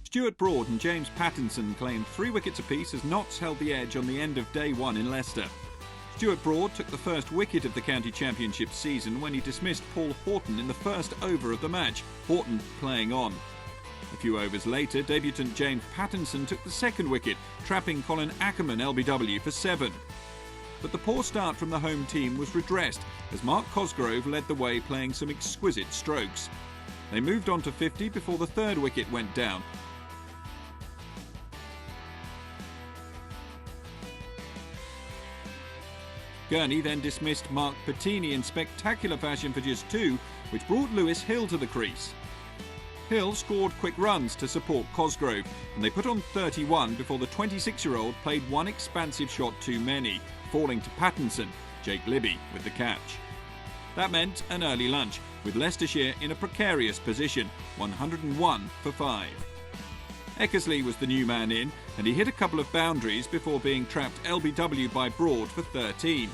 Stuart Broad and James Pattinson claimed 3 wickets apiece as Notts held the edge on the end of day 1 in Leicester. Stuart Broad took the first wicket of the county championship season when he dismissed Paul Horton in the first over of the match, Horton playing on. A few overs later, debutant James Pattinson took the second wicket, trapping Colin Ackerman LBW for 7. But the poor start from the home team was redressed as Mark Cosgrove led the way playing some exquisite strokes. They moved on to 50 before the third wicket went down. Gurney then dismissed Mark Patini in spectacular fashion for just 2, which brought Lewis Hill to the crease. Hill scored quick runs to support Cosgrove, and they put on 31 before the 26-year-old played one expansive shot too many, falling to Pattinson, Jake Libby, with the catch. That meant an early lunch, with Leicestershire in a precarious position, 101 for 5. Eckersley was the new man in, and he hit a couple of boundaries before being trapped LBW by Broad for 13.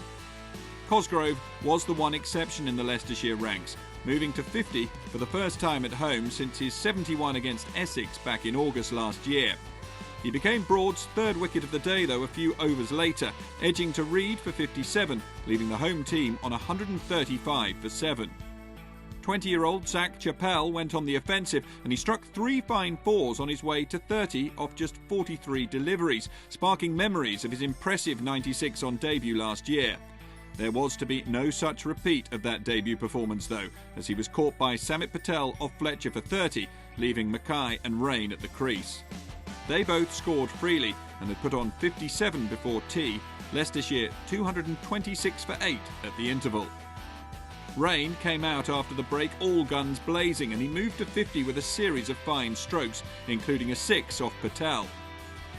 Cosgrove was the one exception in the Leicestershire ranks, moving to 50 for the first time at home since his 71 against Essex back in August last year. He became Broad's third wicket of the day though a few overs later, edging to Reed for 57, leaving the home team on 135 for 7. 20-year-old Zach Chappell went on the offensive and he struck 3 fine 4s on his way to 30 off just 43 deliveries, sparking memories of his impressive 96 on debut last year. There was to be no such repeat of that debut performance though, as he was caught by Samit Patel off Fletcher for 30, leaving Mackay and Rain at the crease. They both scored freely and had put on 57 before tea, Leicestershire 226 for 8 at the interval. Rain came out after the break all guns blazing and he moved to 50 with a series of fine strokes, including a 6 off Patel.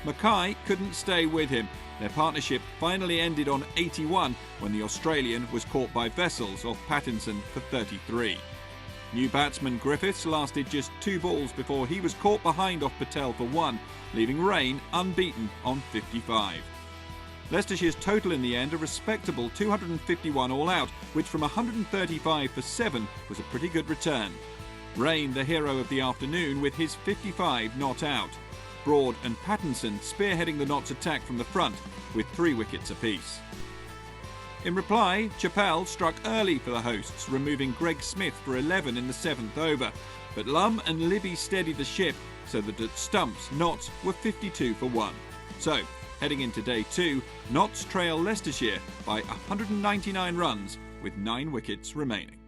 Mackay couldn't stay with him. Their partnership finally ended on 81 when the Australian was caught by Vessels off Pattinson for 33. New batsman Griffiths lasted just 2 balls before he was caught behind off Patel for 1, leaving Rain unbeaten on 55. Leicestershire's total in the end a respectable 251 all out, which from 135 for 7 was a pretty good return. Rain the hero of the afternoon with his 55 not out. Broad and Pattinson spearheading the Notts attack from the front with 3 wickets apiece. In reply, Chappell struck early for the hosts, removing Greg Smith for 11 in the 7th over, but Lum and Libby steadied the ship so that at stumps Notts were 52 for 1. So, heading into day 2, Notts trail Leicestershire by 199 runs with 9 wickets remaining.